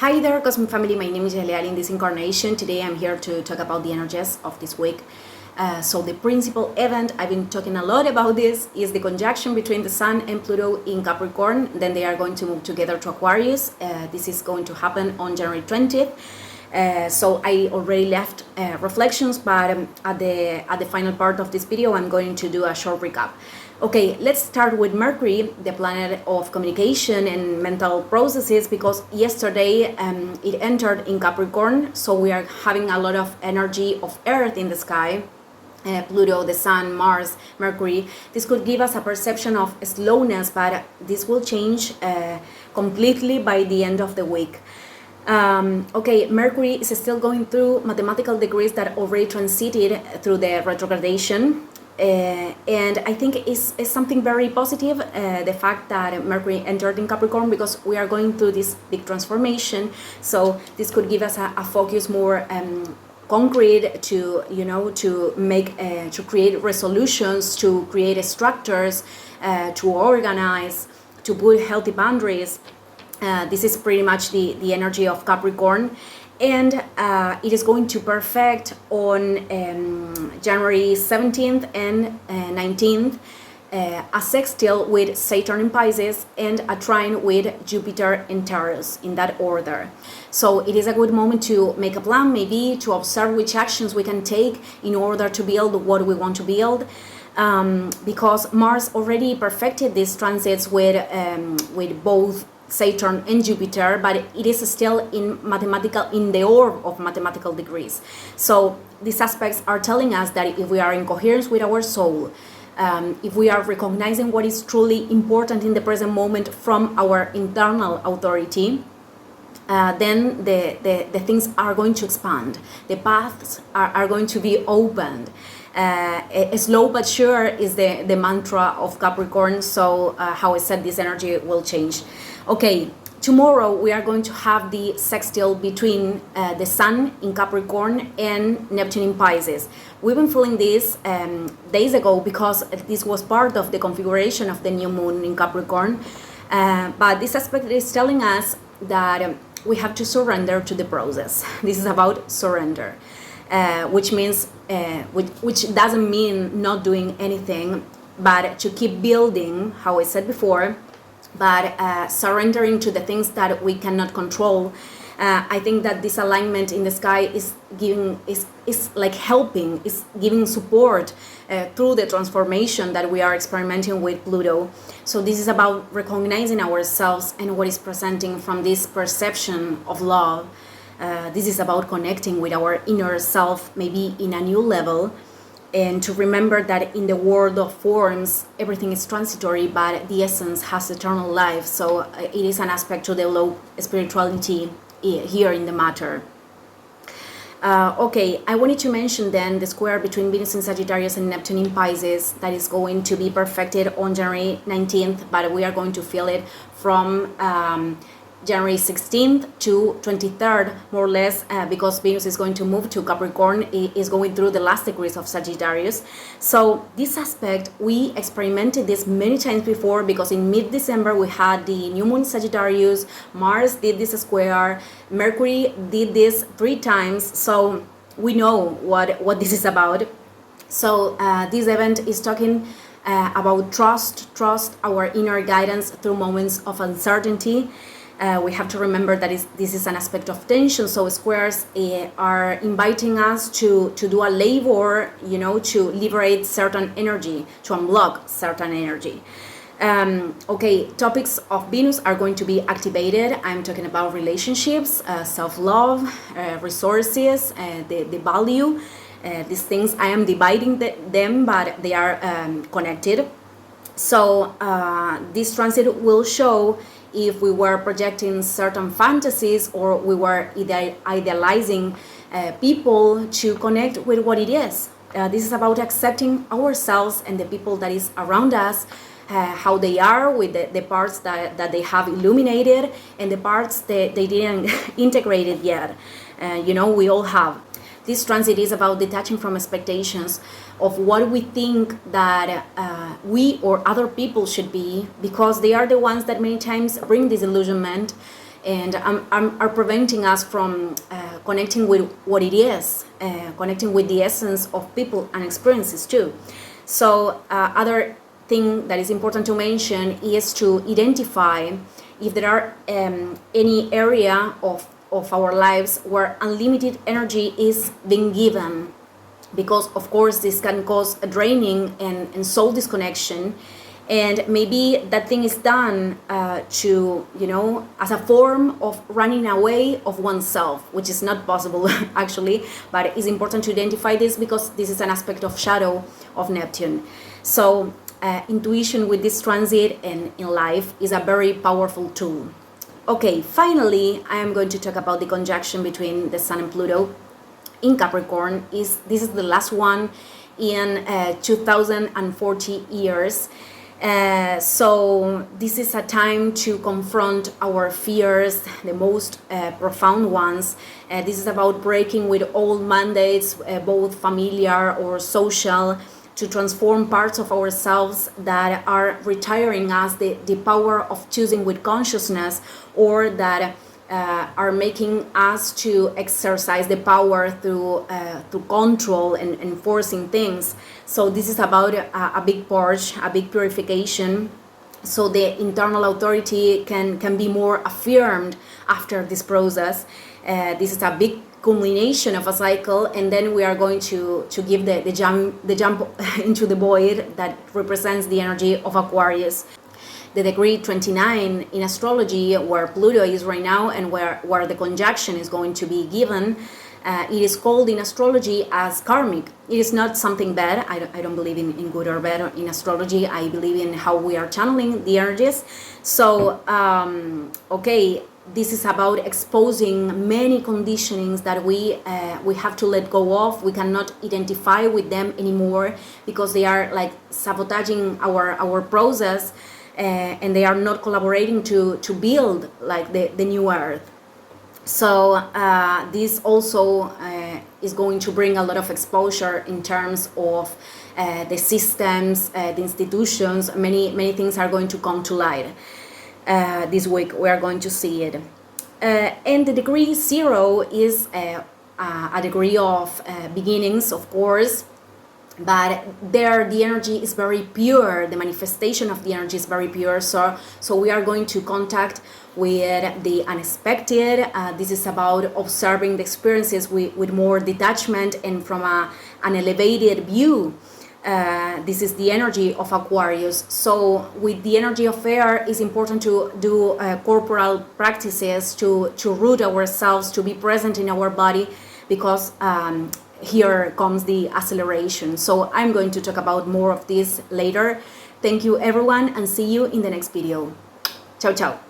Hi there, Cosmic Family. My name is Elial in this incarnation. Today I'm here to talk about the energies of this week. So the principal event, I've been talking a lot about this, is the conjunction between the Sun and Pluto in Capricorn. Then they are going to move together to Aquarius. This is going to happen on January 20th. So I already left reflections, but at the final part of this video, I'm going to do a short recap. Okay, let's start with Mercury, the planet of communication and mental processes, because yesterday it entered in Capricorn, so we are having a lot of energy of Earth in the sky. Pluto, the Sun, Mars, Mercury. This could give us a perception of slowness, but this will change completely by the end of the week. Okay, Mercury is still going through mathematical degrees that already transited through the retrogradation. And I think it's something very positive, the fact that Mercury entered in Capricorn, because we are going through this big transformation. So this could give us a focus more concrete to, to make, to create resolutions, to create structures, to organize, to put healthy boundaries. This is pretty much the energy of Capricorn. And it is going to perfect on January 17th and 19th, a sextile with Saturn in Pisces and a trine with Jupiter in Taurus, in that order. So it is a good moment to make a plan, maybe to observe which actions we can take in order to build what we want to build. Because Mars already perfected these transits with both Saturn and Jupiter, but it is still in the orb of mathematical degrees. So these aspects are telling us that if we are in coherence with our soul, if we are recognizing what is truly important in the present moment from our internal authority, then the things are going to expand. The paths are going to be opened. Slow but sure is the mantra of Capricorn. So how I said, this energy will change. Okay, tomorrow we are going to have the sextile between the Sun in Capricorn and Neptune in Pisces. We've been feeling this days ago because this was part of the configuration of the new moon in Capricorn. But this aspect is telling us that we have to surrender to the process. This is about surrender, which means, which doesn't mean not doing anything, but to keep building, how I said before, but surrendering to the things that we cannot control. I think that this alignment in the sky is giving, is like helping, is giving support through the transformation that we are experimenting with Pluto. So this is about recognizing ourselves and what is presenting from this perception of love. This is about connecting with our inner self, maybe in a new level, and to remember that in the world of forms, everything is transitory, but the essence has eternal life. So it is an aspect to develop spirituality here in the matter. Okay, I wanted to mention then the square between Venus in Sagittarius and Neptune in Pisces that is going to be perfected on January 19th, but we are going to feel it from January 16th to 23rd, more or less, because Venus is going to move to Capricorn. It is going through the last degrees of Sagittarius. So this aspect, we experimented this many times before, because in mid-December we had the new moon Sagittarius, Mars did this square, Mercury did this 3 times. So we know what this is about. So this event is talking about trust our inner guidance through moments of uncertainty. We have to remember that this is an aspect of tension, so squares are inviting us to do a labor, to liberate certain energy, to unblock certain energy. Okay, topics of Venus are going to be activated. I'm talking about relationships, self-love, resources, the value. These things, I am dividing them, but they are connected. So this transit will show if we were projecting certain fantasies or we were idealizing people to connect with what it is. This is about accepting ourselves and the people that is around us, how they are, with the parts that they have illuminated and the parts that they didn't integrate it yet. We all have. This transit is about detaching from expectations of what we think that we or other people should be, because they are the ones that many times bring disillusionment and are preventing us from connecting with what it is, connecting with the essence of people and experiences too. So other thing that is important to mention is to identify if there are any area of our lives where unlimited energy is being given, because of course this can cause a draining and soul disconnection, and maybe that thing is done to, you know, as a form of running away of oneself, which is not possible actually, but it's important to identify this because this is an aspect of shadow of Neptune. So intuition with this transit and in life is a very powerful tool. Okay, finally, I am going to talk about the conjunction between the Sun and Pluto in Capricorn. This is the last one in 2040 years. So this is a time to confront our fears, the most profound ones. This is about breaking with old mandates, both familiar or social, to transform parts of ourselves that are retiring us the power of choosing with consciousness, or that are making us to exercise the power through control and enforcing things. So this is about a big purge, a big purification, so the internal authority can be more affirmed after this process. This is a big culmination of a cycle, and then we are going to give the jump into the void that represents the energy of Aquarius. The degree 29 in astrology, where Pluto is right now and where the conjunction is going to be given, it is called in astrology as karmic. It is not something bad. I don't believe in good or bad in astrology. I believe in how we are channeling the energies. So, okay, this is about exposing many conditionings that we have to let go of. We cannot identify with them anymore because they are like sabotaging our process, and they are not collaborating to build like the new earth. So this also is going to bring a lot of exposure in terms of the systems, the institutions. Many things are going to come to light. This week we are going to see it. And the degree 0 is a degree of beginnings, of course, but there the energy is very pure, the manifestation of the energy is very pure, so we are going to contact with the unexpected. This is about observing the experiences with more detachment and from an elevated view. This is the energy of Aquarius. So with the energy of air, it's important to do corporal practices to root ourselves, to be present in our body, because here comes the acceleration. So I'm going to talk about more of this later. Thank you everyone, and see you in the next video. Ciao, ciao.